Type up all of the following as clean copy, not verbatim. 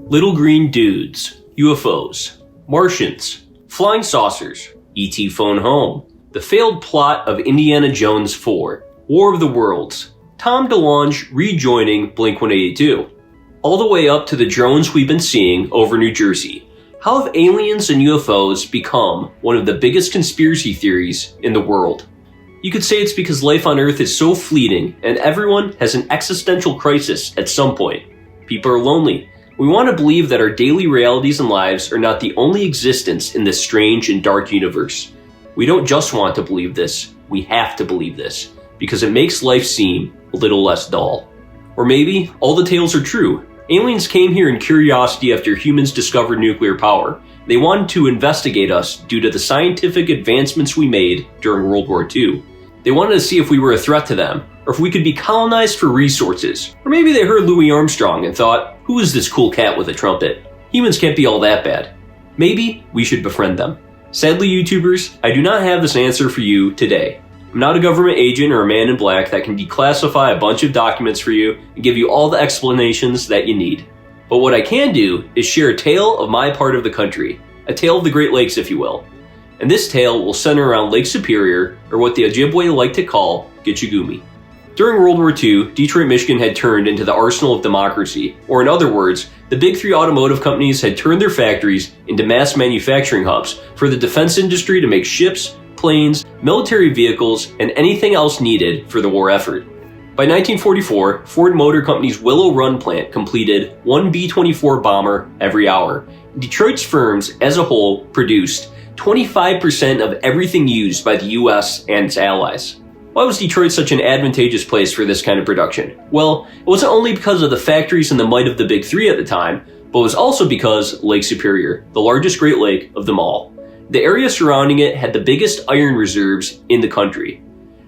Little green dudes, UFOs, Martians, flying saucers, ET phone home, the failed plot of Indiana Jones 4, War of the Worlds, Tom DeLonge rejoining Blink-182, all the way up to the drones we've been seeing over New Jersey. How have aliens and UFOs become one of the biggest conspiracy theories in the world? You could say it's because life on Earth is so fleeting and everyone has an existential crisis at some point. People are lonely. We want to believe that our daily realities and lives are not the only existence in this strange and dark universe. We don't just want to believe this, we have to believe this, because it makes life seem a little less dull. Or maybe all the tales are true. Aliens came here in curiosity after humans discovered nuclear power. They wanted to investigate us due to the scientific advancements we made during World War II. They wanted to see if we were a threat to them, or if we could be colonized for resources. Or maybe they heard Louis Armstrong and thought, who is this cool cat with a trumpet? Humans can't be all that bad. Maybe we should befriend them. Sadly, YouTubers, I do not have this answer for you today. I'm not a government agent or a man in black that can declassify a bunch of documents for you and give you all the explanations that you need. But what I can do is share a tale of my part of the country, a tale of the Great Lakes, if you will. And this tale will center around Lake Superior, or what the Ojibwe like to call Gitchagumi. During World War II, Detroit, Michigan had turned into the arsenal of democracy, or in other words, the big three automotive companies had turned their factories into mass manufacturing hubs for the defense industry to make ships, planes, military vehicles, and anything else needed for the war effort. By 1944, Ford Motor Company's Willow Run plant completed one B-24 bomber every hour. Detroit's firms as a whole produced 25% of everything used by the US and its allies. Why was Detroit such an advantageous place for this kind of production? Well, it wasn't only because of the factories and the might of the big three at the time, but it was also because Lake Superior, the largest Great Lake of them all. The area surrounding it had the biggest iron reserves in the country.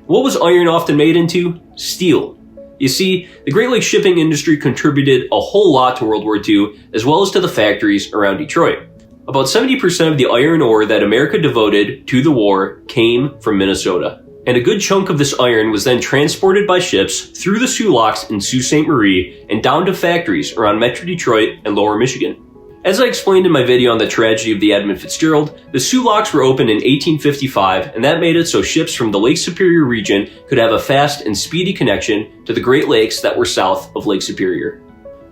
What was iron often made into? Steel. You see, the Great Lakes shipping industry contributed a whole lot to World War II, as well as to the factories around Detroit. About 70% of the iron ore that America devoted to the war came from Minnesota. And a good chunk of this iron was then transported by ships through the Sioux Locks in Sault Ste. Marie and down to factories around Metro Detroit and Lower Michigan. As I explained in my video on the tragedy of the Edmund Fitzgerald, the Sioux Locks were opened in 1855, and that made it so ships from the Lake Superior region could have a fast and speedy connection to the Great Lakes that were south of Lake Superior.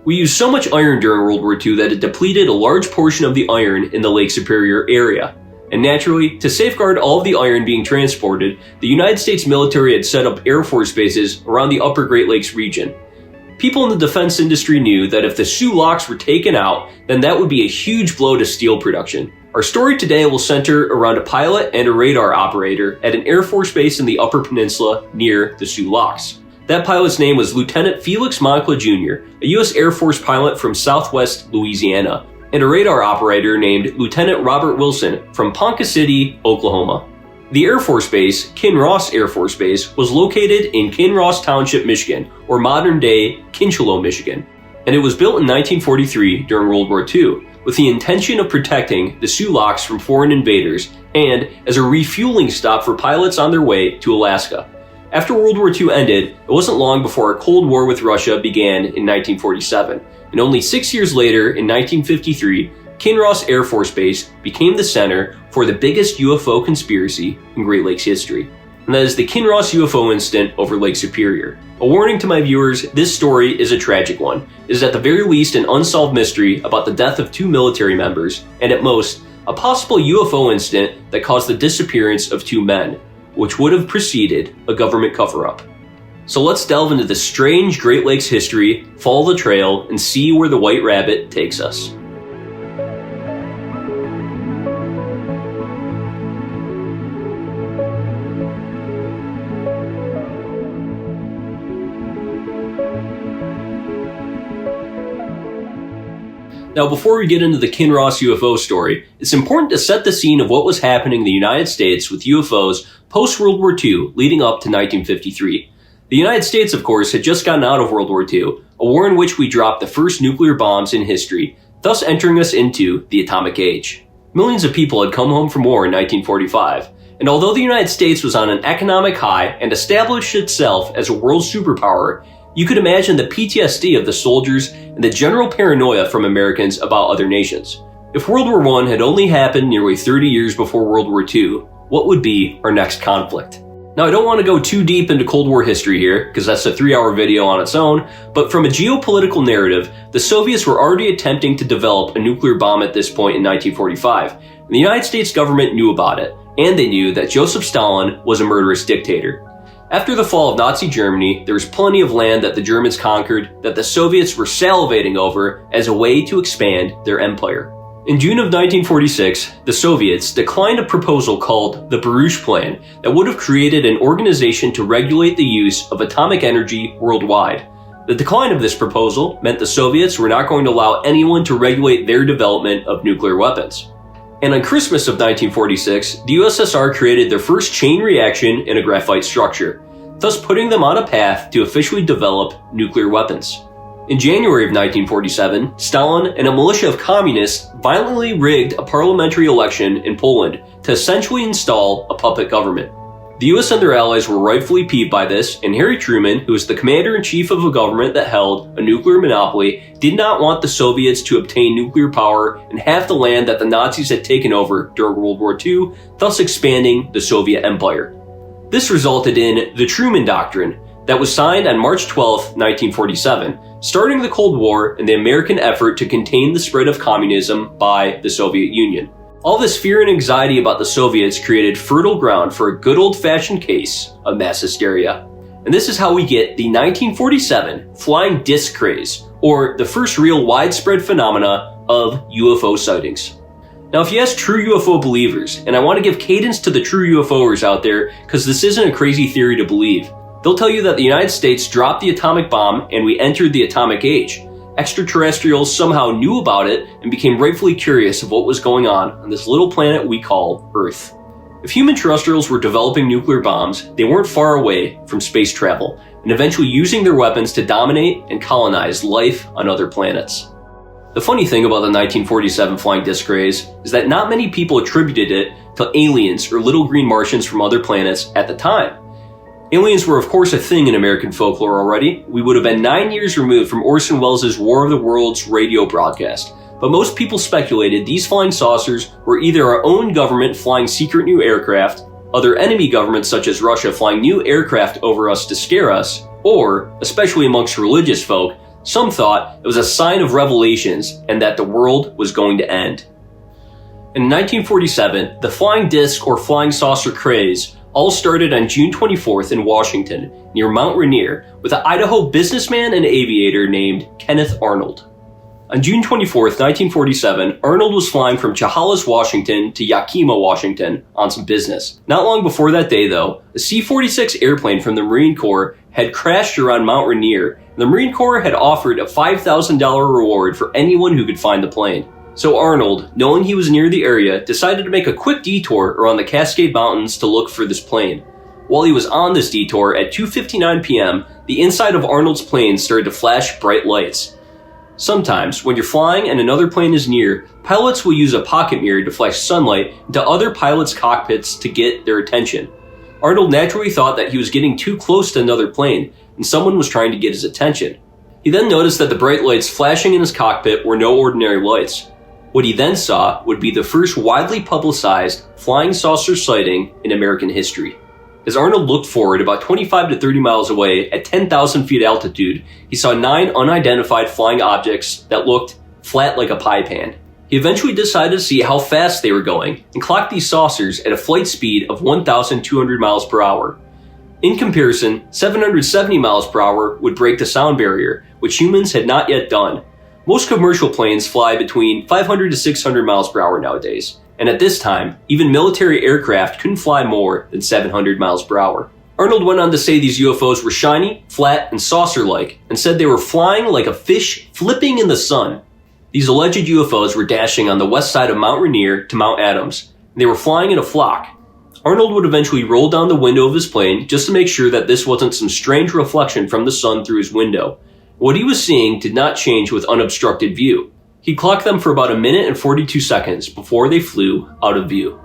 We used so much iron during World War II that it depleted a large portion of the iron in the Lake Superior area. And naturally, to safeguard all of the iron being transported, the United States military had set up Air Force bases around the upper Great Lakes region. People in the defense industry knew that if the Sioux Locks were taken out, then that would be a huge blow to steel production. Our story today will center around a pilot and a radar operator at an Air Force base in the Upper Peninsula near the Sioux Locks. That pilot's name was Lieutenant Felix Moncla Jr., a U.S. Air Force pilot from southwest Louisiana, and a radar operator named Lieutenant Robert Wilson from Ponca City, Oklahoma. The Air Force Base, Kinross Air Force Base, was located in Kinross Township, Michigan, or modern-day Kinchelo, Michigan, and it was built in 1943 during World War II, with the intention of protecting the Sioux Locks from foreign invaders and as a refueling stop for pilots on their way to Alaska. After World War II ended, it wasn't long before a Cold War with Russia began in 1947, and only 6 years later, in 1953, Kinross Air Force Base became the center for the biggest UFO conspiracy in Great Lakes history, and that is the Kinross UFO Incident over Lake Superior. A warning to my viewers, this story is a tragic one. It is at the very least an unsolved mystery about the death of two military members, and at most, a possible UFO incident that caused the disappearance of two men, which would have preceded a government cover-up. So let's delve into this strange Great Lakes history, follow the trail, and see where the White Rabbit takes us. Now, before we get into the Kinross UFO story, it's important to set the scene of what was happening in the United States with UFOs post-World War II leading up to 1953. The United States, of course, had just gotten out of World War II, a war in which we dropped the first nuclear bombs in history, thus entering us into the atomic age. Millions of people had come home from war in 1945, and although the United States was on an economic high and established itself as a world superpower, You could imagine the PTSD of the soldiers and the general paranoia from Americans about other nations. If World War I had only happened nearly 30 years before World War II, what would be our next conflict? Now, I don't want to go too deep into Cold War history here, because that's a 3-hour video on its own, but from a geopolitical narrative, the Soviets were already attempting to develop a nuclear bomb at this point in 1945, and the United States government knew about it, and they knew that Joseph Stalin was a murderous dictator. After the fall of Nazi Germany, there was plenty of land that the Germans conquered that the Soviets were salivating over as a way to expand their empire. In June of 1946, the Soviets declined a proposal called the Baruch Plan that would have created an organization to regulate the use of atomic energy worldwide. The decline of this proposal meant the Soviets were not going to allow anyone to regulate their development of nuclear weapons. And on Christmas of 1946, the USSR created their first chain reaction in a graphite structure, thus putting them on a path to officially develop nuclear weapons. In January of 1947, Stalin and a militia of communists violently rigged a parliamentary election in Poland to essentially install a puppet government. The US and their allies were rightfully peeved by this, and Harry Truman, who was the commander-in-chief of a government that held a nuclear monopoly, did not want the Soviets to obtain nuclear power in half the land that the Nazis had taken over during World War II, thus expanding the Soviet Empire. This resulted in the Truman Doctrine, that was signed on March 12, 1947, starting the Cold War and the American effort to contain the spread of communism by the Soviet Union. All this fear and anxiety about the Soviets created fertile ground for a good old-fashioned case of mass hysteria. And this is how we get the 1947 Flying Disc Craze, or the first real widespread phenomena of UFO sightings. Now, if you ask true UFO believers, and I want to give cadence to the true UFOers out there because this isn't a crazy theory to believe, they'll tell you that the United States dropped the atomic bomb and we entered the atomic age. Extraterrestrials somehow knew about it and became rightfully curious of what was going on this little planet we call Earth. If human terrestrials were developing nuclear bombs, they weren't far away from space travel and eventually using their weapons to dominate and colonize life on other planets. The funny thing about the 1947 Flying Disc Craze is that not many people attributed it to aliens or little green Martians from other planets at the time. Aliens were of course a thing in American folklore already. We would have been 9 years removed from Orson Welles' War of the Worlds radio broadcast, but most people speculated these flying saucers were either our own government flying secret new aircraft, other enemy governments such as Russia flying new aircraft over us to scare us, or, especially amongst religious folk, some thought it was a sign of revelations and that the world was going to end. In 1947, the flying disc or flying saucer craze all started on June 24th in Washington, near Mount Rainier, with an Idaho businessman and aviator named Kenneth Arnold. On June 24th, 1947, Arnold was flying from Chehalis, Washington to Yakima, Washington on some business. Not long before that day, though, a C-46 airplane from the Marine Corps had crashed around Mount Rainier, and the Marine Corps had offered a $5,000 reward for anyone who could find the plane. So Arnold, knowing he was near the area, decided to make a quick detour around the Cascade Mountains to look for this plane. While he was on this detour, at 2:59 p.m., the inside of Arnold's plane started to flash bright lights. Sometimes, when you're flying and another plane is near, pilots will use a pocket mirror to flash sunlight into other pilots' cockpits to get their attention. Arnold naturally thought that he was getting too close to another plane, and someone was trying to get his attention. He then noticed that the bright lights flashing in his cockpit were no ordinary lights. What he then saw would be the first widely publicized flying saucer sighting in American history. As Arnold looked forward about 25 to 30 miles away at 10,000 feet altitude, he saw 9 unidentified flying objects that looked flat like a pie pan. He eventually decided to see how fast they were going and clocked these saucers at a flight speed of 1,200 miles per hour. In comparison, 770 miles per hour would break the sound barrier, which humans had not yet done. Most commercial planes fly between 500 to 600 miles per hour nowadays, and at this time, even military aircraft couldn't fly more than 700 miles per hour. Arnold went on to say these UFOs were shiny, flat, and saucer-like, and said they were flying like a fish flipping in the sun. These alleged UFOs were dashing on the west side of Mount Rainier to Mount Adams, and they were flying in a flock. Arnold would eventually roll down the window of his plane just to make sure that this wasn't some strange reflection from the sun through his window. What he was seeing did not change with unobstructed view. He clocked them for about 1 minute and 42 seconds before they flew out of view.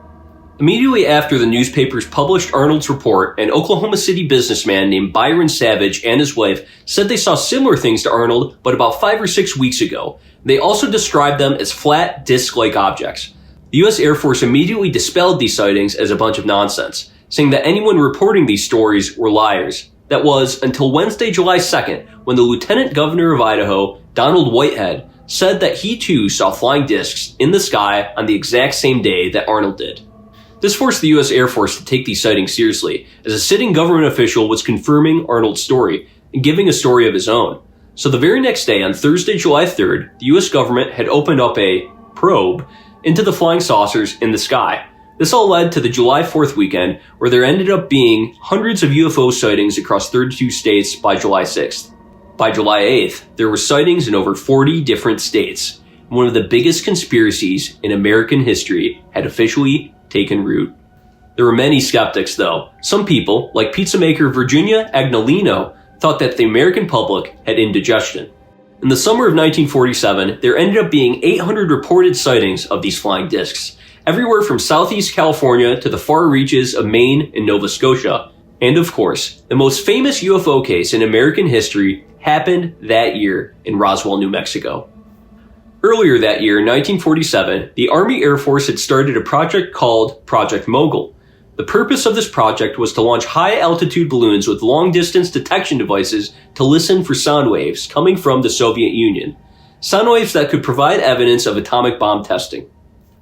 Immediately after the newspapers published Arnold's report, an Oklahoma City businessman named Byron Savage and his wife said they saw similar things to Arnold, but about 5 or 6 weeks ago. They also described them as flat, disc-like objects. The U.S. Air Force immediately dispelled these sightings as a bunch of nonsense, saying that anyone reporting these stories were liars. That was until Wednesday, July 2nd, when the Lieutenant Governor of Idaho, Donald Whitehead, said that he too saw flying discs in the sky on the exact same day that Arnold did. This forced the U.S. Air Force to take these sightings seriously, as a sitting government official was confirming Arnold's story and giving a story of his own. So the very next day, on Thursday, July 3rd, the U.S. government had opened up a probe into the flying saucers in the sky. This all led to the July 4th weekend, where there ended up being hundreds of UFO sightings across 32 states by July 6th. By July 8th, there were sightings in over 40 different states. One of the biggest conspiracies in American history had officially taken root. There were many skeptics, though. Some people, like pizza maker Virginia Agnolino, thought that the American public had indigestion. In the summer of 1947, there ended up being 800 reported sightings of these flying discs, everywhere from Southeast California to the far reaches of Maine and Nova Scotia. And of course, the most famous UFO case in American history happened that year in Roswell, New Mexico. Earlier that year, in 1947, the Army Air Force had started a project called Project Mogul. The purpose of this project was to launch high-altitude balloons with long-distance detection devices to listen for sound waves coming from the Soviet Union. Sound waves that could provide evidence of atomic bomb testing.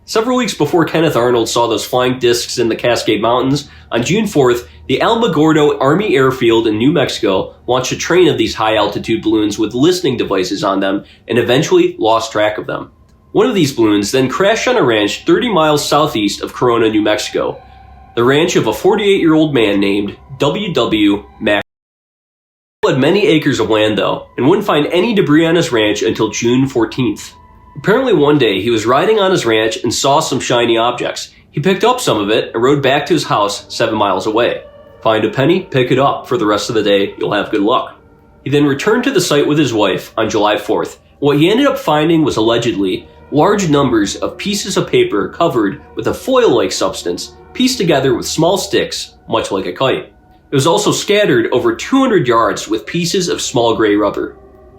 Several weeks before Kenneth Arnold saw those flying discs in the Cascade Mountains, on June 4th, the Alamogordo Army Airfield in New Mexico launched a train of these high-altitude balloons with listening devices on them and eventually lost track of them. One of these balloons then crashed on a ranch 30 miles southeast of Corona, New Mexico, the ranch of a 48-year-old man named W.W. Mack. He had many acres of land, though, and wouldn't find any debris on his ranch until June 14th. Apparently one day, he was riding on his ranch and saw some shiny objects. He picked up some of it and rode back to his house 7 miles away. Find a penny, pick it up. For the rest of the day, you'll have good luck. He then returned to the site with his wife on July 4th. What he ended up finding was allegedly large numbers of pieces of paper covered with a foil-like substance, pieced together with small sticks, much like a kite. It was also scattered over 200 yards with pieces of small gray rubber.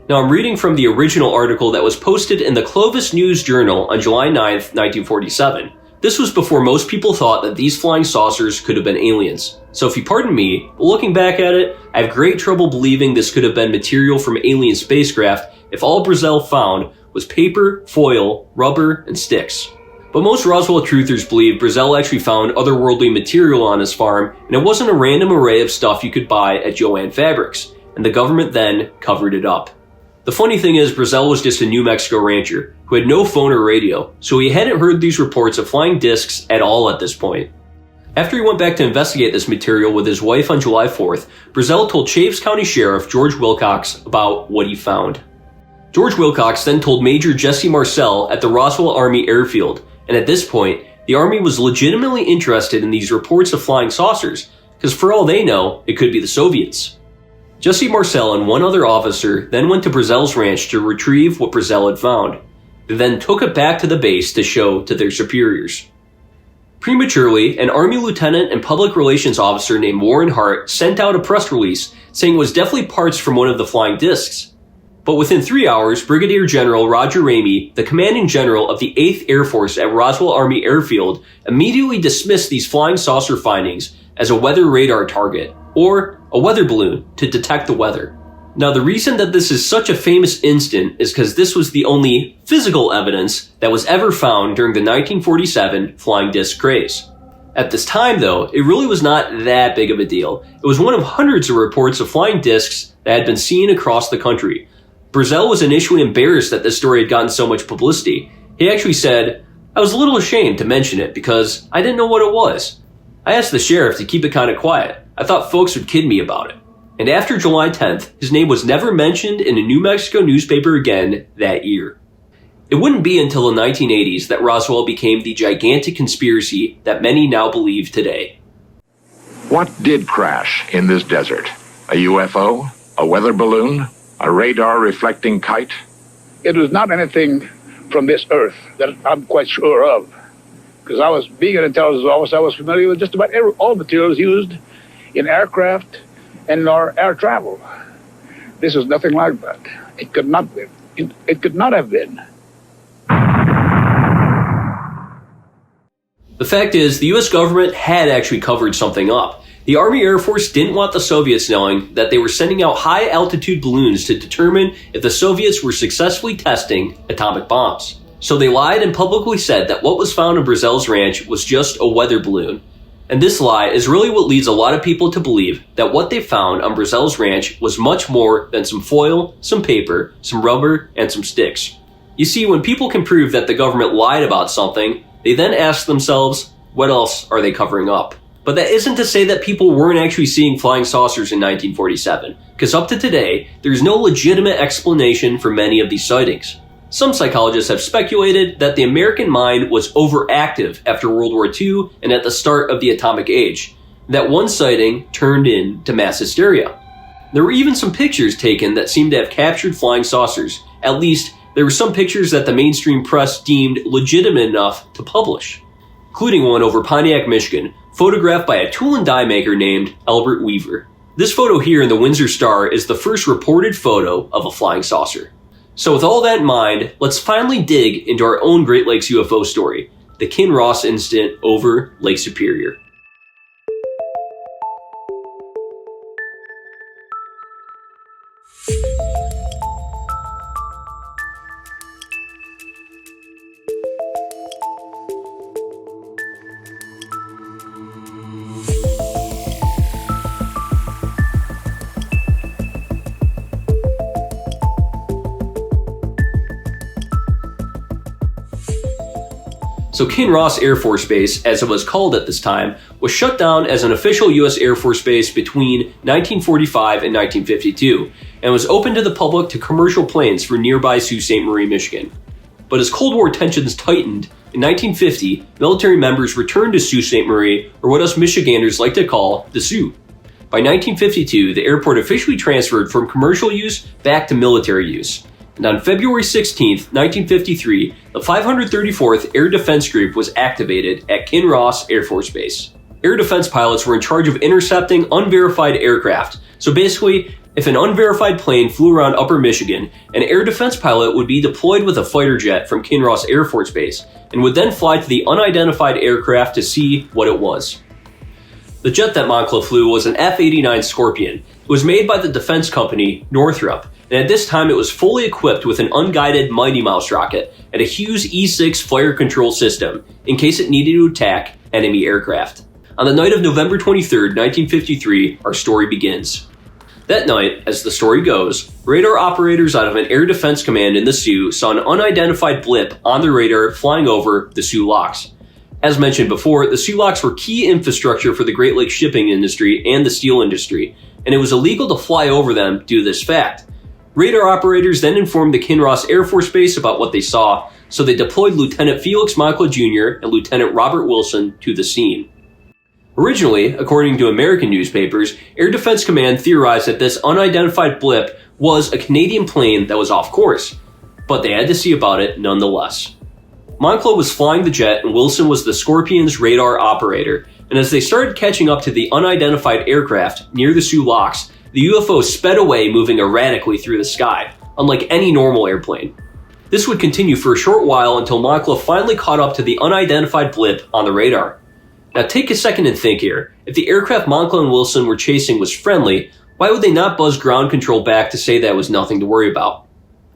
Now I'm reading from the original article that was posted in the Clovis News-Journal on July 9th, 1947. This was before most people thought that these flying saucers could have been aliens. So if you pardon me, but looking back at it, I have great trouble believing this could have been material from alien spacecraft if all Brazel found was paper, foil, rubber, and sticks. But most Roswell truthers believe Brazel actually found otherworldly material on his farm, and it wasn't a random array of stuff you could buy at Jo-Ann Fabrics, and the government then covered it up. The funny thing is, Brazel was just a New Mexico rancher who had no phone or radio, so he hadn't heard these reports of flying discs at all at this point. After he went back to investigate this material with his wife on July 4th, Brazel told Chaves County Sheriff George Wilcox about what he found. George Wilcox then told Major Jesse Marcel at the Roswell Army Airfield, and at this point, the Army was legitimately interested in these reports of flying saucers, because for all they know, it could be the Soviets. Jesse Marcel and one other officer then went to Brazel's ranch to retrieve what Brazel had found. They then took it back to the base to show to their superiors. Prematurely, an Army lieutenant and public relations officer named Warren Hart sent out a press release saying it was definitely parts from one of the flying discs. But within 3 hours, Brigadier General Roger Ramey, the commanding general of the 8th Air Force at Roswell Army Airfield, immediately dismissed these flying saucer findings as a weather radar target, or a weather balloon to detect the weather. Now, the reason that this is such a famous incident is because this was the only physical evidence that was ever found during the 1947 Flying Disc Craze. At this time, though, it really was not that big of a deal. It was one of hundreds of reports of flying discs that had been seen across the country. Brazel was initially embarrassed that this story had gotten so much publicity. He actually said, "I was a little ashamed to mention it because I didn't know what it was. I asked the sheriff to keep it kind of quiet. I thought folks would kid me about it." And after July 10th, his name was never mentioned in a New Mexico newspaper again that year. It wouldn't be until the 1980s that Roswell became the gigantic conspiracy that many now believe today. What did crash in this desert? A UFO? A weather balloon? A radar-reflecting kite? It was not anything from this earth that I'm quite sure of. because I was, being an intelligence officer, I was familiar with just about all materials used in aircraft and in our air travel. This is nothing like that. It could not be. It could not have been. The fact is, the US government had actually covered something up. The Army Air Force didn't want the Soviets knowing that they were sending out high-altitude balloons to determine if the Soviets were successfully testing atomic bombs. So they lied and publicly said that what was found in Brazel's ranch was just a weather balloon. And this lie is really what leads a lot of people to believe that what they found on Brazel's ranch was much more than some foil, some paper, some rubber, and some sticks. You see, when people can prove that the government lied about something, they then ask themselves, what else are they covering up? But that isn't to say that people weren't actually seeing flying saucers in 1947, because up to today, there's no legitimate explanation for many of these sightings. Some psychologists have speculated that the American mind was overactive after World War II and at the start of the atomic age, that one sighting turned into mass hysteria. There were even some pictures taken that seemed to have captured flying saucers. At least, there were some pictures that the mainstream press deemed legitimate enough to publish, including one over Pontiac, Michigan, photographed by a tool and die maker named Albert Weaver. This photo here in the Windsor Star is the first reported photo of a flying saucer. So with all that in mind, let's finally dig into our own Great Lakes UFO story, the Kinross Incident over Lake Superior. So Kinross Air Force Base, as it was called at this time, was shut down as an official U.S. Air Force base between 1945 and 1952, and was open to the public to commercial planes for nearby Sault Ste. Marie, Michigan. But as Cold War tensions tightened, in 1950, military members returned to Sault Ste. Marie, or what us Michiganders like to call the Sioux. By 1952, the airport officially transferred from commercial use back to military use. And on February 16, 1953, the 534th Air Defense Group was activated at Kinross Air Force Base. Air defense pilots were in charge of intercepting unverified aircraft. So basically, if an unverified plane flew around Upper Michigan, an air defense pilot would be deployed with a fighter jet from Kinross Air Force Base and would then fly to the unidentified aircraft to see what it was. The jet that Moncla flew was an F89 Scorpion. It was made by the defense company Northrop, and at this time it was fully equipped with an unguided Mighty Mouse rocket and a Hughes E-6 fire control system in case it needed to attack enemy aircraft. On the night of November 23, 1953, our story begins. That night, as the story goes, radar operators out of an air defense command in the Sioux saw an unidentified blip on the radar flying over the Sioux Locks. As mentioned before, the Sioux Locks were key infrastructure for the Great Lakes shipping industry and the steel industry, and it was illegal to fly over them due to this fact. Radar operators then informed the Kinross Air Force Base about what they saw, so they deployed Lieutenant Felix Moncla Jr. and Lieutenant Robert Wilson to the scene. Originally, according to American newspapers, Air Defense Command theorized that this unidentified blip was a Canadian plane that was off course, but they had to see about it nonetheless. Moncla was flying the jet and Wilson was the Scorpion's radar operator, and as they started catching up to the unidentified aircraft near the Sioux Locks, the UFO sped away, moving erratically through the sky, unlike any normal airplane. This would continue for a short while until Moncla finally caught up to the unidentified blip on the radar. Now take a second and think here. If the aircraft Moncla and Wilson were chasing was friendly, why would they not buzz ground control back to say that it was nothing to worry about?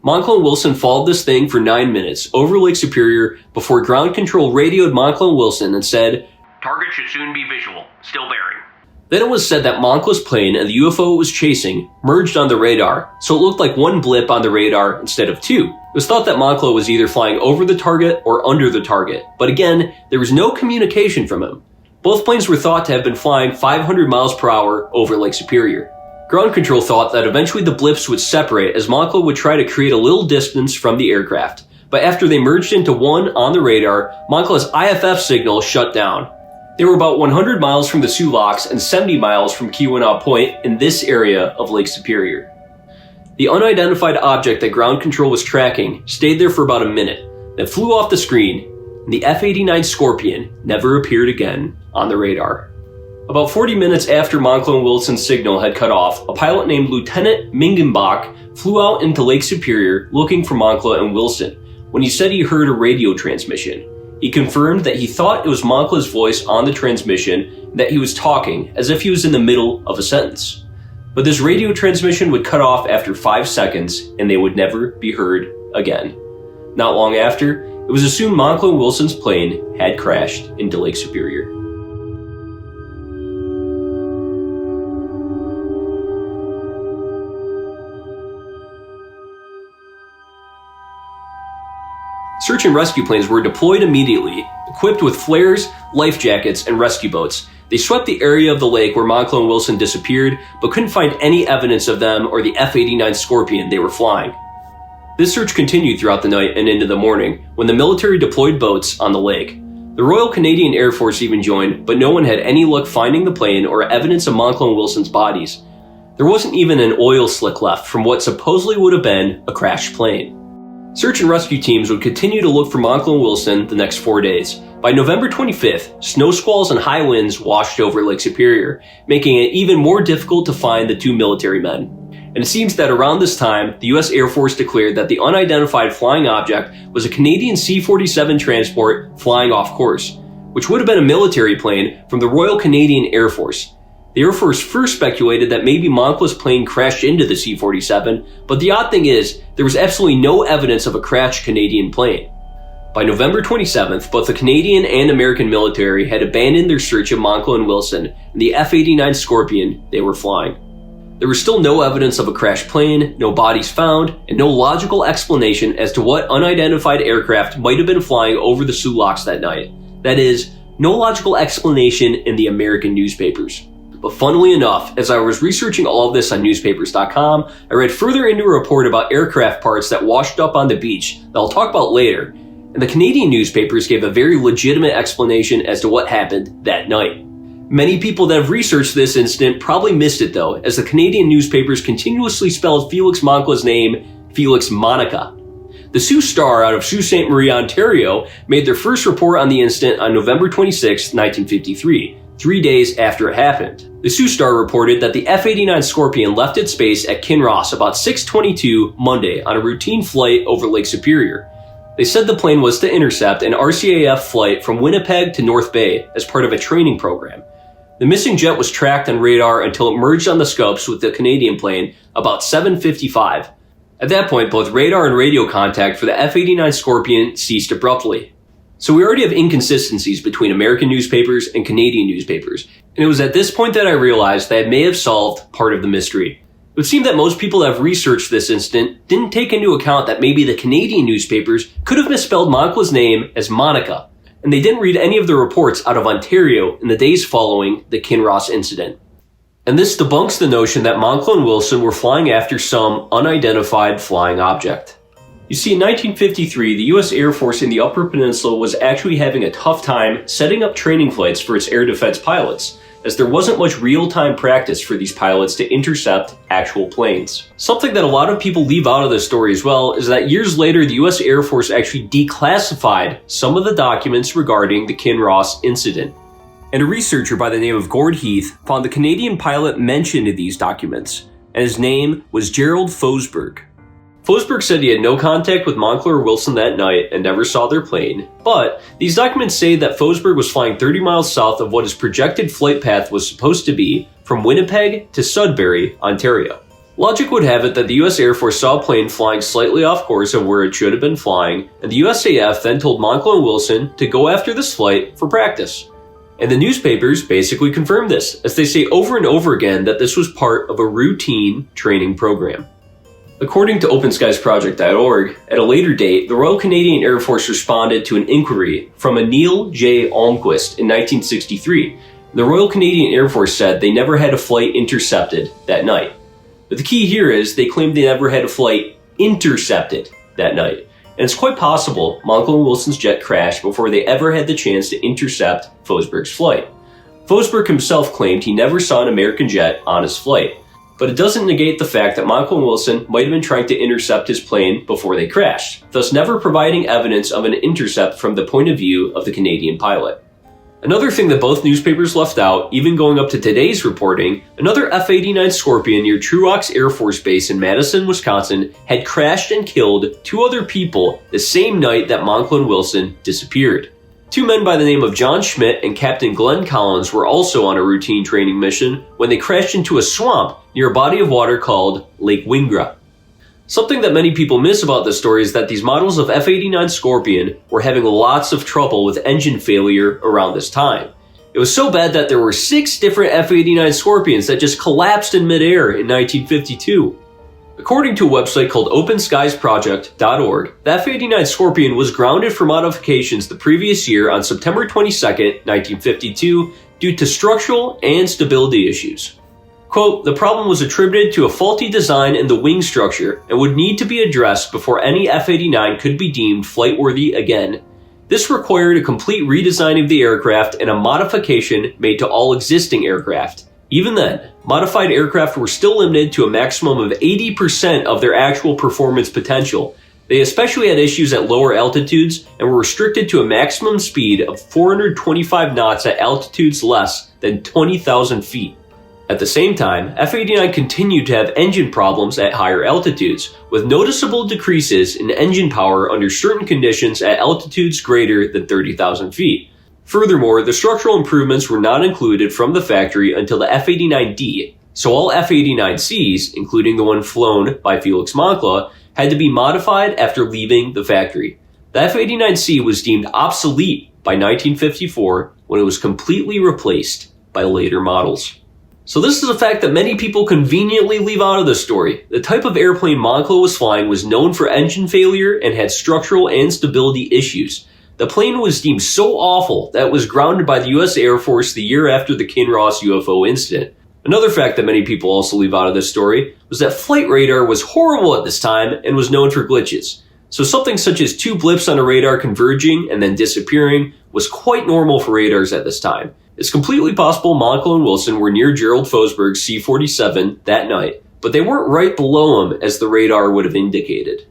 Moncla and Wilson followed this thing for 9 minutes over Lake Superior before ground control radioed Moncla and Wilson and said, "Target should soon be visual, still bearing." Then it was said that Moncla's plane and the UFO it was chasing merged on the radar, so it looked like one blip on the radar instead of two. It was thought that Moncla was either flying over the target or under the target, but again, there was no communication from him. Both planes were thought to have been flying 500 miles per hour over Lake Superior. Ground control thought that eventually the blips would separate as Moncla would try to create a little distance from the aircraft, but after they merged into one on the radar, Moncla's IFF signal shut down. They were about 100 miles from the Sioux Locks and 70 miles from Keyhoe Point in this area of Lake Superior. The unidentified object that ground control was tracking stayed there for about a minute, then flew off the screen, and the F89 Scorpion never appeared again on the radar. About 40 minutes after Moncla and Wilson's signal had cut off, a pilot named Lieutenant Mingenbach flew out into Lake Superior looking for Moncla and Wilson when he said he heard a radio transmission. He confirmed that he thought it was Moncla's voice on the transmission and that he was talking as if he was in the middle of a sentence. But this radio transmission would cut off after 5 seconds and they would never be heard again. Not long after, it was assumed Moncla and Wilson's plane had crashed into Lake Superior. Search and rescue planes were deployed immediately, equipped with flares, life jackets, and rescue boats. They swept the area of the lake where Moncla and Wilson disappeared, but couldn't find any evidence of them or the F-89 Scorpion they were flying. This search continued throughout the night and into the morning, when the military deployed boats on the lake. The Royal Canadian Air Force even joined, but no one had any luck finding the plane or evidence of Moncla and Wilson's bodies. There wasn't even an oil slick left from what supposedly would have been a crashed plane. Search and rescue teams would continue to look for Moncla and Wilson the next 4 days. By November 25th, snow squalls and high winds washed over Lake Superior, making it even more difficult to find the two military men. And it seems that around this time, the US Air Force declared that the unidentified flying object was a Canadian C-47 transport flying off course, which would have been a military plane from the Royal Canadian Air Force. The Air Force first speculated that maybe Moncla's plane crashed into the C-47, but the odd thing is, there was absolutely no evidence of a crashed Canadian plane. By November 27th, both the Canadian and American military had abandoned their search of Moncla and Wilson and the F-89 Scorpion they were flying. There was still no evidence of a crashed plane, no bodies found, and no logical explanation as to what unidentified aircraft might have been flying over the Sioux Locks that night. That is, no logical explanation in the American newspapers. But funnily enough, as I was researching all of this on newspapers.com, I read further into a report about aircraft parts that washed up on the beach that I'll talk about later, and the Canadian newspapers gave a very legitimate explanation as to what happened that night. Many people that have researched this incident probably missed it though, as the Canadian newspapers continuously spelled Felix Moncla's name Felix Moncla. The Sioux Star out of Sault Ste. Marie, Ontario made their first report on the incident on November 26, 1953. 3 days after it happened. The Sioux Star reported that the F-89 Scorpion left its base at Kinross about 6:22 Monday on a routine flight over Lake Superior. They said the plane was to intercept an RCAF flight from Winnipeg to North Bay as part of a training program. The missing jet was tracked on radar until it merged on the scopes with the Canadian plane about 7:55. At that point, both radar and radio contact for the F-89 Scorpion ceased abruptly. So we already have inconsistencies between American newspapers and Canadian newspapers, and it was at this point that I realized that I may have solved part of the mystery. It would seem that most people that have researched this incident didn't take into account that maybe the Canadian newspapers could have misspelled Moncla's name as Monica, and they didn't read any of the reports out of Ontario in the days following the Kinross incident. And this debunks the notion that Moncla and Wilson were flying after some unidentified flying object. You see, in 1953, the US Air Force in the Upper Peninsula was actually having a tough time setting up training flights for its air defense pilots, as there wasn't much real-time practice for these pilots to intercept actual planes. Something that a lot of people leave out of this story as well is that years later, the US Air Force actually declassified some of the documents regarding the Kinross incident. And a researcher by the name of Gord Heath found the Canadian pilot mentioned in these documents, and his name was Gerald Fosberg. Fosberg said he had no contact with Moncla or Wilson that night and never saw their plane, but these documents say that Fosberg was flying 30 miles south of what his projected flight path was supposed to be from Winnipeg to Sudbury, Ontario. Logic would have it that the US Air Force saw a plane flying slightly off course of where it should have been flying, and the USAF then told Moncla and Wilson to go after this flight for practice. And the newspapers basically confirmed this, as they say over and over again that this was part of a routine training program. According to OpenSkiesProject.org, at a later date, the Royal Canadian Air Force responded to an inquiry from a Neil J. Almquist in 1963. The Royal Canadian Air Force said they never had a flight intercepted that night. But the key here is they claimed they never had a flight intercepted that night. And it's quite possible Moncla and Wilson's jet crashed before they ever had the chance to intercept Fosberg's flight. Fosberg himself claimed he never saw an American jet on his flight. but it doesn't negate the fact that Moncla and Wilson might have been trying to intercept his plane before they crashed, thus never providing evidence of an intercept from the point of view of the Canadian pilot. Another thing that both newspapers left out, even going up to today's reporting, another F89 Scorpion near Kinross Air Force Base in Madison, Wisconsin, had crashed and killed 2 other people the same night that Moncla and Wilson disappeared. 2 men by the name of John Schmidt and Captain Glenn Collins were also on a routine training mission when they crashed into a swamp near a body of water called Lake Wingra. Something that many people miss about this story is that these models of F89 Scorpion were having lots of trouble with engine failure around this time. It was so bad that there were 6 different F89 Scorpions that just collapsed in midair in 1952. According to a website called OpenSkiesProject.org, the F89 Scorpion was grounded for modifications the previous year on September 22, 1952, due to structural and stability issues. Quote, the problem was attributed to a faulty design in the wing structure and would need to be addressed before any F-89 could be deemed flight-worthy again. This required a complete redesign of the aircraft and a modification made to all existing aircraft. Even then, modified aircraft were still limited to a maximum of 80% of their actual performance potential. They especially had issues at lower altitudes and were restricted to a maximum speed of 425 knots at altitudes less than 20,000 feet. At the same time, F-89 continued to have engine problems at higher altitudes, with noticeable decreases in engine power under certain conditions at altitudes greater than 30,000 feet. Furthermore, the structural improvements were not included from the factory until the F-89D, so all F-89Cs, including the one flown by Felix Moncla, had to be modified after leaving the factory. The F-89C was deemed obsolete by 1954 when it was completely replaced by later models. So this is a fact that many people conveniently leave out of the story. The type of airplane Moncla was flying was known for engine failure and had structural and stability issues. The plane was deemed so awful that it was grounded by the US Air Force the year after the Kinross UFO Incident. Another fact that many people also leave out of this story was that flight radar was horrible at this time and was known for glitches. So something such as 2 blips on a radar converging and then disappearing was quite normal for radars at this time. It's completely possible Moncla and Wilson were near Gerald Fosberg's C-47 that night, but they weren't right below him as the radar would have indicated.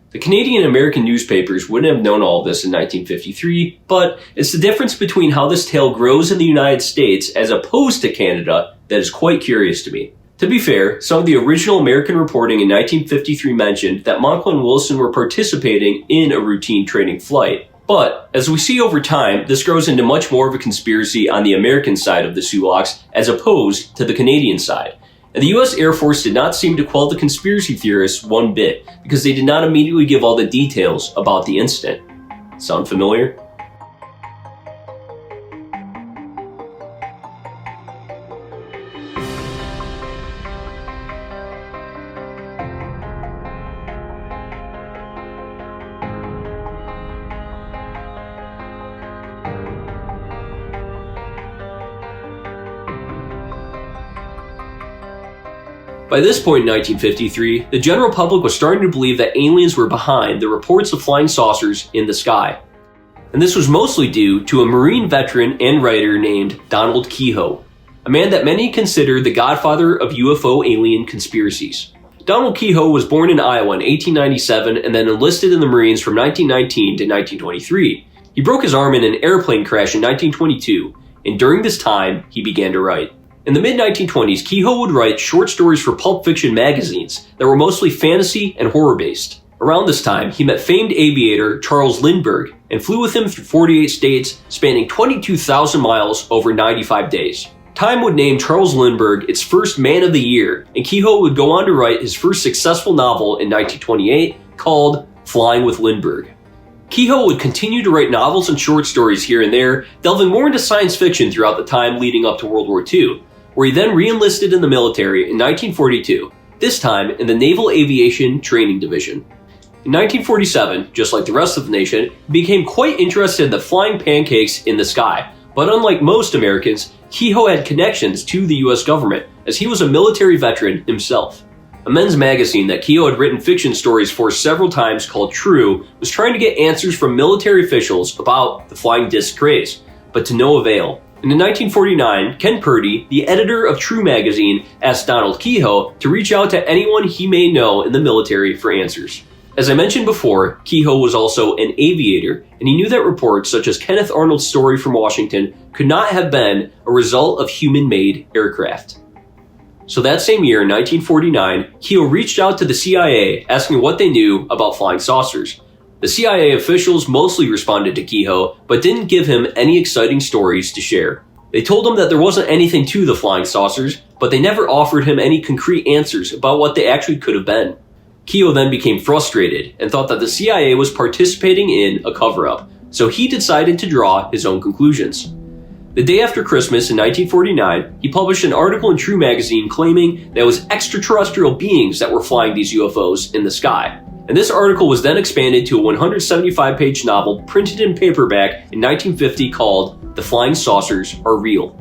The Canadian and American newspapers wouldn't have known all of this in 1953, but it's the difference between how this tale grows in the United States as opposed to Canada that is quite curious to me. To be fair, some of the original American reporting in 1953 mentioned that Moncla and Wilson were participating in a routine training flight. But, as we see over time, this grows into much more of a conspiracy on the American side of the Sulaks as opposed to the Canadian side. And the US Air Force did not seem to quell the conspiracy theorists one bit, because they did not immediately give all the details about the incident. Sound familiar? By this point in 1953, the general public was starting to believe that aliens were behind the reports of flying saucers in the sky. And this was mostly due to a Marine veteran and writer named Donald Keyhoe, a man that many consider the Godfather of UFO alien conspiracies. Donald Keyhoe was born in Iowa in 1897 and then enlisted in the Marines from 1919 to 1923. He broke his arm in an airplane crash in 1922, and during this time, he began to write. In the mid-1920s, Keyhoe would write short stories for pulp fiction magazines that were mostly fantasy and horror-based. Around this time, he met famed aviator Charles Lindbergh and flew with him through 48 states, spanning 22,000 miles over 95 days. Time would name Charles Lindbergh its first Man of the Year, and Keyhoe would go on to write his first successful novel in 1928 called Flying with Lindbergh. Keyhoe would continue to write novels and short stories here and there, delving more into science fiction throughout the time leading up to World War II, where he then re-enlisted in the military in 1942, this time in the Naval Aviation Training Division. In 1947, just like the rest of the nation, he became quite interested in the flying pancakes in the sky, but unlike most Americans, Keyhoe had connections to the US government, as he was a military veteran himself. A men's magazine that Keyhoe had written fiction stories for several times called True was trying to get answers from military officials about the Flying Disc Craze, but to no avail. And in 1949, Ken Purdy, the editor of True magazine, asked Donald Keyhoe to reach out to anyone he may know in the military for answers. As I mentioned before, Keyhoe was also an aviator, and he knew that reports such as Kenneth Arnold's story from Washington could not have been a result of human-made aircraft. So that same year, in 1949, Keyhoe reached out to the CIA asking what they knew about flying saucers. The CIA officials mostly responded to Keyhoe, but didn't give him any exciting stories to share. They told him that there wasn't anything to the flying saucers, but they never offered him any concrete answers about what they actually could have been. Keyhoe then became frustrated and thought that the CIA was participating in a cover-up, so he decided to draw his own conclusions. The day after Christmas in 1949, he published an article in True magazine claiming that it was extraterrestrial beings that were flying these UFOs in the sky. And this article was then expanded to a 175-page novel printed in paperback in 1950 called The Flying Saucers Are Real.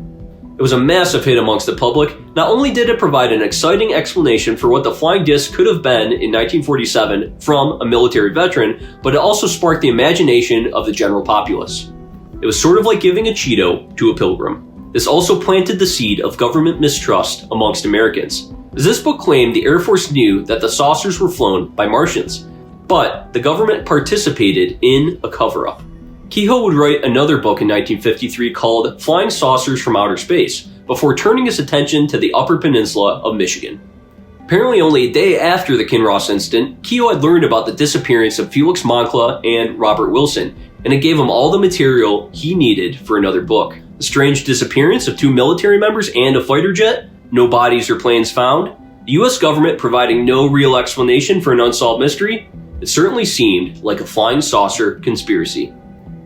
It was a massive hit amongst the public. Not only did it provide an exciting explanation for what the flying disc could have been in 1947 from a military veteran, but it also sparked the imagination of the general populace. It was sort of like giving a Cheeto to a pilgrim. This also planted the seed of government mistrust amongst Americans. This book claimed the Air Force knew that the saucers were flown by Martians, but the government participated in a cover-up. Keyhoe would write another book in 1953 called Flying Saucers from Outer Space, before turning his attention to the Upper Peninsula of Michigan. Apparently only a day after the Kinross incident, Keyhoe had learned about the disappearance of Felix Moncla and Robert Wilson, and it gave him all the material he needed for another book. The strange disappearance of 2 military members and a fighter jet, no bodies or planes found, the US government providing no real explanation for an unsolved mystery. It certainly seemed like a flying saucer conspiracy.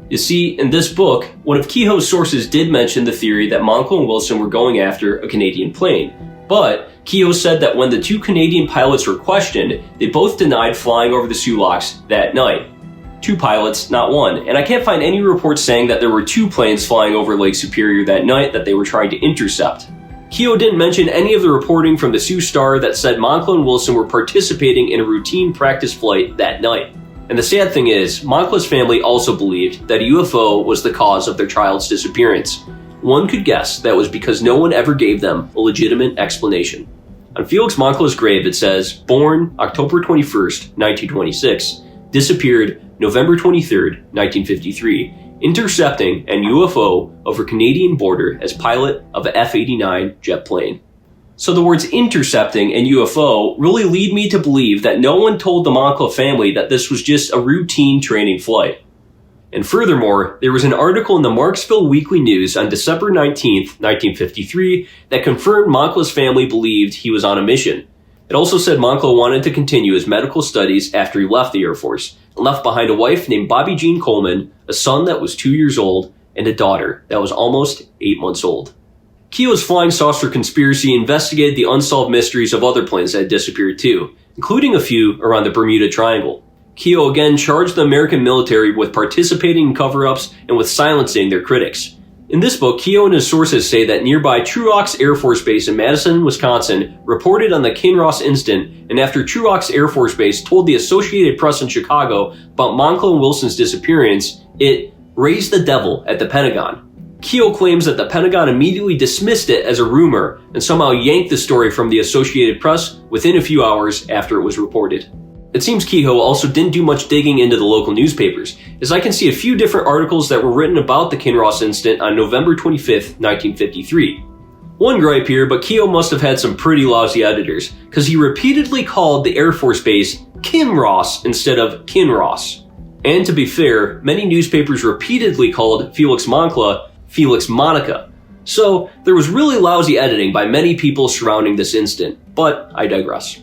You see, in this book, one of Keyhoe's sources did mention the theory that Moncla and Wilson were going after a Canadian plane, but Keyhoe said that when the 2 Canadian pilots were questioned, they both denied flying over the Sulaks that night. 2 pilots, not 1, and I can't find any reports saying that there were 2 planes flying over Lake Superior that night that they were trying to intercept. Keyhoe didn't mention any of the reporting from the Sioux Star that said Moncla and Wilson were participating in a routine practice flight that night. And the sad thing is, Moncla's family also believed that a UFO was the cause of their child's disappearance. One could guess that was because no one ever gave them a legitimate explanation. On Felix Moncla's grave it says, born October 21st, 1926, disappeared November 23rd, 1953, intercepting an UFO over Canadian border as pilot of a F89 jet plane. So the words intercepting and UFO really lead me to believe that no one told the Moncla family that this was just a routine training flight. And furthermore, there was an article in the Marksville Weekly News on December 19th, 1953 that confirmed Moncla's family believed he was on a mission. It also said Moncla wanted to continue his medical studies after he left the Air Force, and left behind a wife named Bobby Jean Coleman, a son that was 2 years old, and a daughter that was almost 8 months old. Keyhoe's flying saucer conspiracy investigated the unsolved mysteries of other planes that had disappeared too, including a few around the Bermuda Triangle. Keyhoe again charged the American military with participating in cover-ups and with silencing their critics. In this book, Keyhoe and his sources say that nearby Truax Air Force Base in Madison, Wisconsin, reported on the Kinross incident, and after Truax Air Force Base told the Associated Press in Chicago about Moncla and Wilson's disappearance, it raised the devil at the Pentagon. Keyhoe claims that the Pentagon immediately dismissed it as a rumor and somehow yanked the story from the Associated Press within a few hours after it was reported. It seems Keyhoe also didn't do much digging into the local newspapers, as I can see a few different articles that were written about the Kinross incident on November 25th, 1953. One gripe here, but Keyhoe must have had some pretty lousy editors, because he repeatedly called the Air Force Base Kinross instead of Kinross. And to be fair, many newspapers repeatedly called Felix Moncla Felix Moncla. So there was really lousy editing by many people surrounding this incident, but I digress.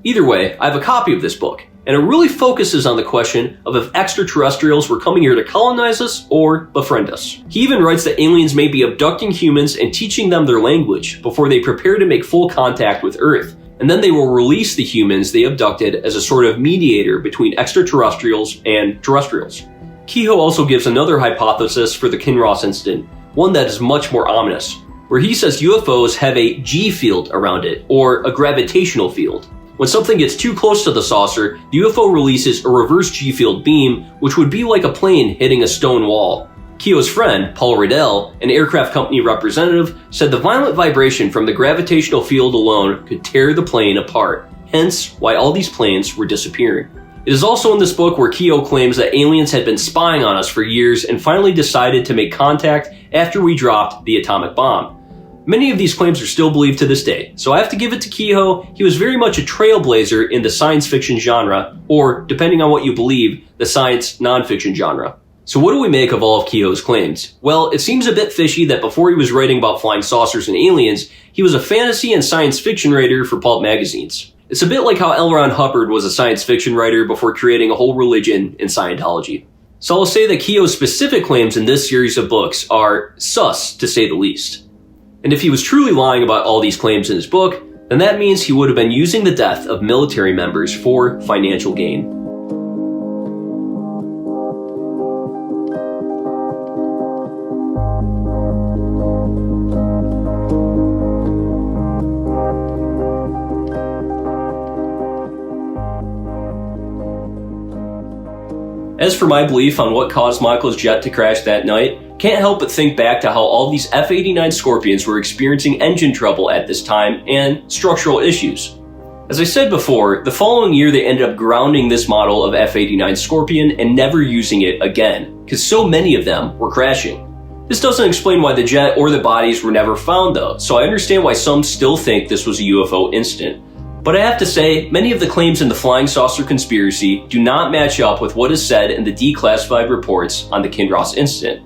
Either way, I have a copy of this book, and it really focuses on the question of if extraterrestrials were coming here to colonize us or befriend us. He even writes that aliens may be abducting humans and teaching them their language before they prepare to make full contact with Earth, and then they will release the humans they abducted as a sort of mediator between extraterrestrials and terrestrials. Keyhoe also gives another hypothesis for the Kinross incident, one that is much more ominous, where he says UFOs have a G field around it, or a gravitational field. When something gets too close to the saucer, the UFO releases a reverse G-field beam, which would be like a plane hitting a stone wall. Keyhoe's friend, Paul Riddell, an aircraft company representative, said the violent vibration from the gravitational field alone could tear the plane apart, hence why all these planes were disappearing. It is also in this book where Keyhoe claims that aliens had been spying on us for years and finally decided to make contact after we dropped the atomic bomb. Many of these claims are still believed to this day, so I have to give it to Keyhoe. He was very much a trailblazer in the science fiction genre, or, depending on what you believe, the science nonfiction genre. So what do we make of all of Keyhoe's claims? Well, it seems a bit fishy that before he was writing about flying saucers and aliens, he was a fantasy and science fiction writer for pulp magazines. It's a bit like how L. Ron Hubbard was a science fiction writer before creating a whole religion in Scientology. So I'll say that Keyhoe's specific claims in this series of books are sus, to say the least. And if he was truly lying about all these claims in his book, then that means he would have been using the death of military members for financial gain. As for my belief on what caused Moncla's jet to crash that night, can't help but think back to how all these F89 Scorpions were experiencing engine trouble at this time and structural issues. As I said before, the following year they ended up grounding this model of F89 Scorpion and never using it again, because so many of them were crashing. This doesn't explain why the jet or the bodies were never found though, so I understand why some still think this was a UFO incident. But I have to say, many of the claims in the flying saucer conspiracy do not match up with what is said in the declassified reports on the Kinross incident.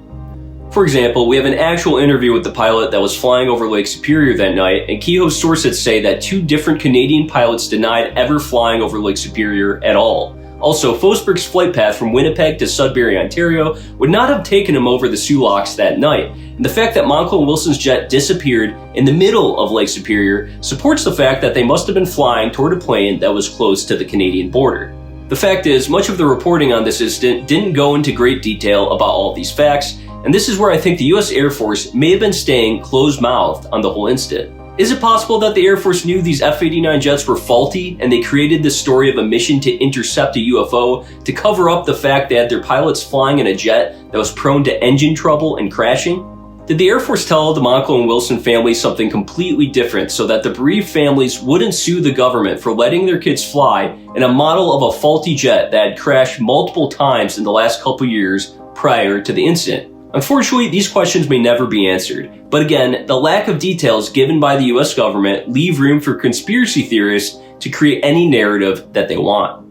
For example, we have an actual interview with the pilot that was flying over Lake Superior that night, and Keyhoe's sources say that 2 different Canadian pilots denied ever flying over Lake Superior at all. Also, Fosberg's flight path from Winnipeg to Sudbury, Ontario would not have taken him over the Sioux Locks that night, and the fact that Moncla and Wilson's jet disappeared in the middle of Lake Superior supports the fact that they must have been flying toward a plane that was close to the Canadian border. The fact is, much of the reporting on this incident didn't go into great detail about all of these facts, and this is where I think the US Air Force may have been staying closed-mouthed on the whole incident. Is it possible that the Air Force knew these F-89 jets were faulty and they created this story of a mission to intercept a UFO to cover up the fact they had their pilots flying in a jet that was prone to engine trouble and crashing? Did the Air Force tell the Moncla and Wilson families something completely different so that the bereaved families wouldn't sue the government for letting their kids fly in a model of a faulty jet that had crashed multiple times in the last couple years prior to the incident? Unfortunately, these questions may never be answered, but again, the lack of details given by the US government leave room for conspiracy theorists to create any narrative that they want.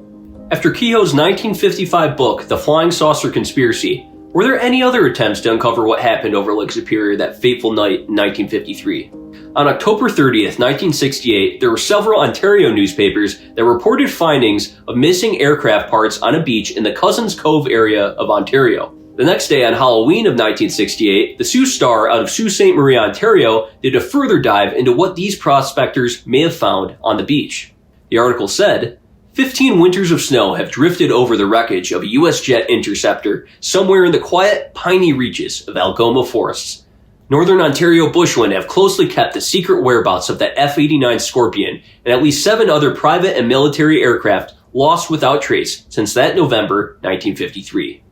After Keyhoe's 1955 book, The Flying Saucer Conspiracy, were there any other attempts to uncover what happened over Lake Superior that fateful night in 1953? On October 30th, 1968, there were several Ontario newspapers that reported findings of missing aircraft parts on a beach in the Cousins Cove area of Ontario. The next day, on Halloween of 1968, the Sioux Star out of Sault Ste. Marie, Ontario, did a further dive into what these prospectors may have found on the beach. The article said, 15 winters of snow have drifted over the wreckage of a U.S. jet interceptor somewhere in the quiet, piney reaches of Algoma forests. Northern Ontario bushland have closely kept the secret whereabouts of the F-89 Scorpion and at least 7 other private and military aircraft lost without trace since that November 1953.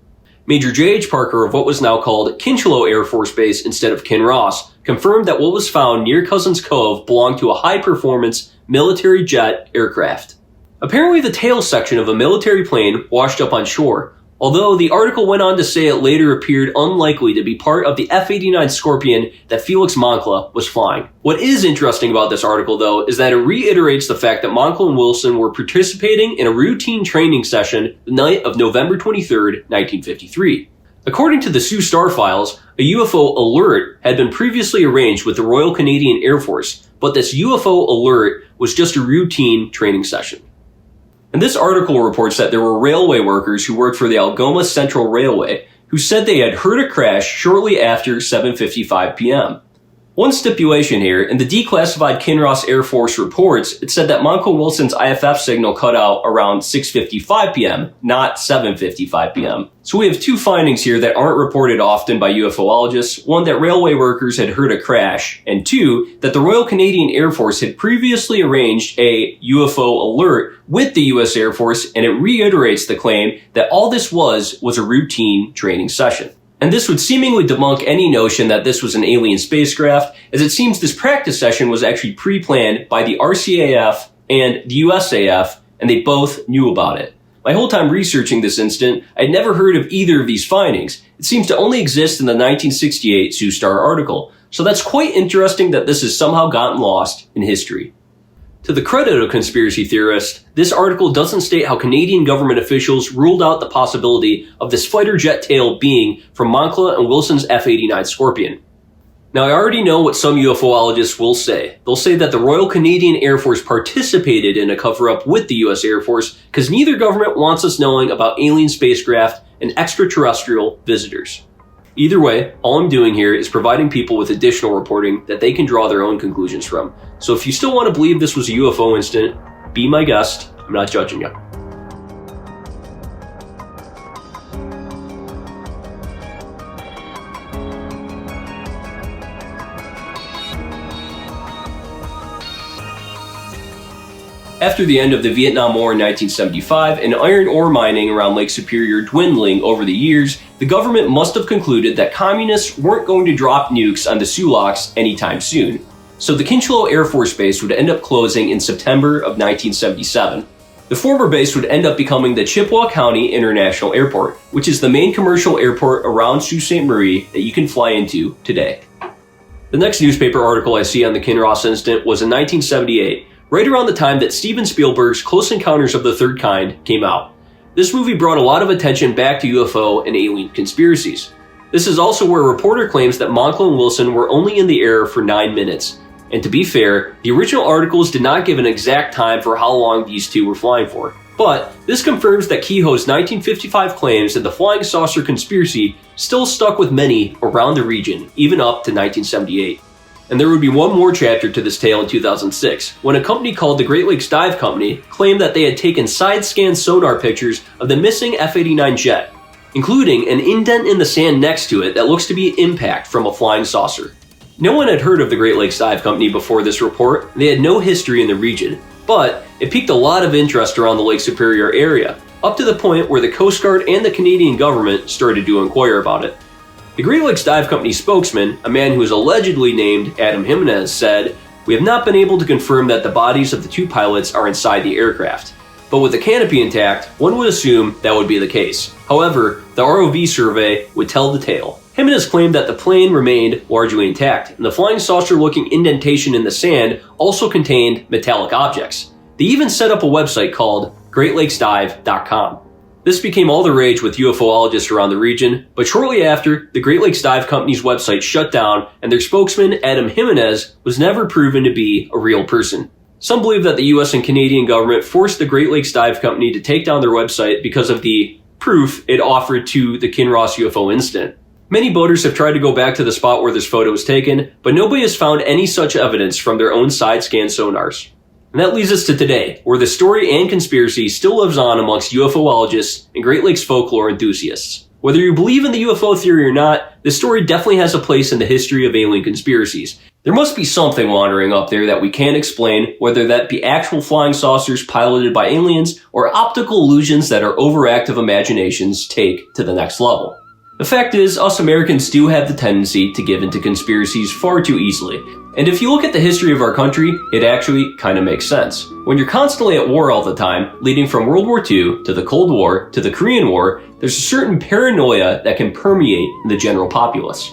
Major J.H. Parker of what was now called Kinross Air Force Base instead of Kinross confirmed that what was found near Cousins Cove belonged to a high-performance military jet aircraft. Apparently the tail section of a military plane washed up on shore, although the article went on to say it later appeared unlikely to be part of the F-89 Scorpion that Felix Moncla was flying. What is interesting about this article, though, is that it reiterates the fact that Moncla and Wilson were participating in a routine training session the night of November 23, 1953. According to the Sioux Star files, a UFO alert had been previously arranged with the Royal Canadian Air Force, but this UFO alert was just a routine training session. And this article reports that there were railway workers who worked for the Algoma Central Railway who said they had heard a crash shortly after 7:55 p.m. One stipulation here, in the declassified Kinross Air Force reports, it said that Moncla and Wilson's IFF signal cut out around 6:55 p.m., not 7:55 p.m. So we have 2 findings here that aren't reported often by UFOologists. One, that railway workers had heard a crash, and 2, that the Royal Canadian Air Force had previously arranged a UFO alert with the US Air Force, and it reiterates the claim that all this was a routine training session. And this would seemingly debunk any notion that this was an alien spacecraft, as it seems this practice session was actually pre-planned by the RCAF and the USAF, and they both knew about it. My whole time researching this incident, I'd never heard of either of these findings. It seems to only exist in the 1968 Sioux Star article, so that's quite interesting that this has somehow gotten lost in history. To the credit of conspiracy theorists, this article doesn't state how Canadian government officials ruled out the possibility of this fighter jet tail being from Moncla and Wilson's F89 Scorpion. Now, I already know what some UFOologists will say. They'll say that the Royal Canadian Air Force participated in a cover-up with the US Air Force because neither government wants us knowing about alien spacecraft and extraterrestrial visitors. Either way, all I'm doing here is providing people with additional reporting that they can draw their own conclusions from. So if you still want to believe this was a UFO incident, be my guest. I'm not judging you. After the end of the Vietnam War in 1975 and iron ore mining around Lake Superior dwindling over the years, the government must have concluded that communists weren't going to drop nukes on the Sulaks anytime soon. So the Kinross Air Force Base would end up closing in September of 1977. The former base would end up becoming the Chippewa County International Airport, which is the main commercial airport around Sault Ste. Marie that you can fly into today. The next newspaper article I see on the Kinross incident was in 1978, right around the time that Steven Spielberg's Close Encounters of the Third Kind came out. This movie brought a lot of attention back to UFO and alien conspiracies. This is also where a reporter claims that Moncla and Wilson were only in the air for 9 minutes. And to be fair, the original articles did not give an exact time for how long these two were flying for. But this confirms that Keyhoe's 1955 claims that the flying saucer conspiracy still stuck with many around the region, even up to 1978. And there would be one more chapter to this tale in 2006, when a company called the Great Lakes Dive Company claimed that they had taken side-scan sonar pictures of the missing F89 jet, including an indent in the sand next to it that looks to be impact from a flying saucer. No one had heard of the Great Lakes Dive Company before this report, they had no history in the region, but it piqued a lot of interest around the Lake Superior area, up to the point where the Coast Guard and the Canadian government started to inquire about it. The Great Lakes Dive Company spokesman, a man who is allegedly named Adam Jimenez, said, "We have not been able to confirm that the bodies of the two pilots are inside the aircraft. But with the canopy intact, one would assume that would be the case. However, the ROV survey would tell the tale." Jimenez claimed that the plane remained largely intact, and the flying saucer-looking indentation in the sand also contained metallic objects. They even set up a website called GreatLakesDive.com. This became all the rage with UFOologists around the region, but shortly after, the Great Lakes Dive Company's website shut down and their spokesman, Adam Jimenez, was never proven to be a real person. Some believe that the US and Canadian government forced the Great Lakes Dive Company to take down their website because of the proof it offered to the Kinross UFO Incident. Many boaters have tried to go back to the spot where this photo was taken, but nobody has found any such evidence from their own side-scan sonars. And that leads us to today, where the story and conspiracy still lives on amongst UFOologists and Great Lakes folklore enthusiasts. Whether you believe in the UFO theory or not, this story definitely has a place in the history of alien conspiracies. There must be something wandering up there that we can't explain, whether that be actual flying saucers piloted by aliens or optical illusions that our overactive imaginations take to the next level. The fact is, us Americans do have the tendency to give into conspiracies far too easily. And if you look at the history of our country, it actually kind of makes sense. When you're constantly at war all the time, leading from World War II to the Cold War to the Korean War, there's a certain paranoia that can permeate the general populace.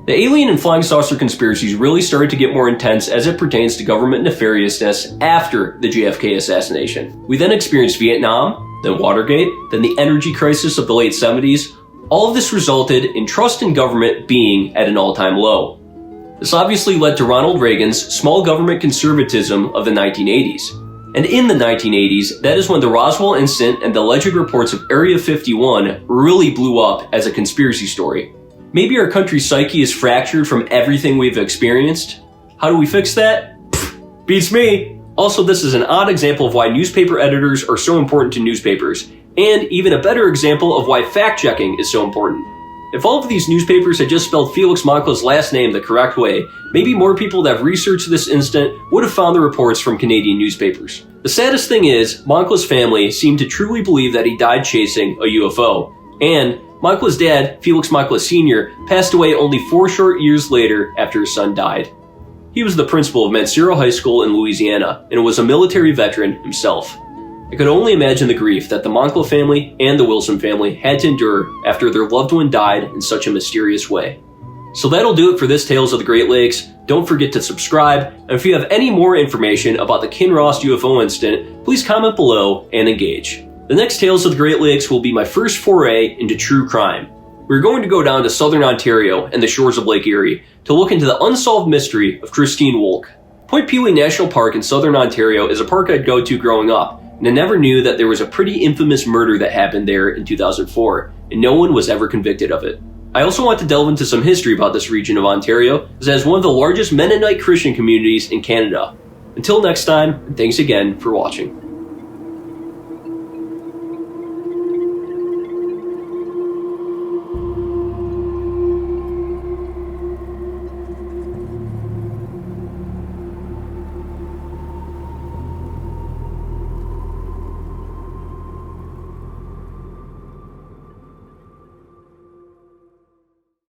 The alien and flying saucer conspiracies really started to get more intense as it pertains to government nefariousness after the JFK assassination. We then experienced Vietnam, then Watergate, then the energy crisis of the late 70s. All of this resulted in trust in government being at an all-time low. This obviously led to Ronald Reagan's small government conservatism of the 1980s. And in the 1980s, that is when the Roswell incident and the alleged reports of Area 51 really blew up as a conspiracy story. Maybe our country's psyche is fractured from everything we've experienced? How do we fix that? Beats me! Also, this is an odd example of why newspaper editors are so important to newspapers, and even a better example of why fact-checking is so important. If all of these newspapers had just spelled Felix Moncla's last name the correct way, maybe more people that have researched this incident would have found the reports from Canadian newspapers. The saddest thing is, Moncla's family seemed to truly believe that he died chasing a UFO, and Moncla's dad, Felix Moncla Sr., passed away only 4 short years later after his son died. He was the principal of Mansero High School in Louisiana and was a military veteran himself. I could only imagine the grief that the Moncla family and the Wilson family had to endure after their loved one died in such a mysterious way. So that'll do it for this Tales of the Great Lakes. Don't forget to subscribe, and if you have any more information about the Kinross UFO incident, please comment below and engage. The next Tales of the Great Lakes will be my first foray into true crime. We're going to go down to southern Ontario and the shores of Lake Erie to look into the unsolved mystery of Christine Wolk. Point Pelee National Park in southern Ontario is a park I'd go to growing up, and I never knew that there was a pretty infamous murder that happened there in 2004, and no one was ever convicted of it. I also want to delve into some history about this region of Ontario, as it has one of the largest Mennonite Christian communities in Canada. Until next time, thanks again for watching.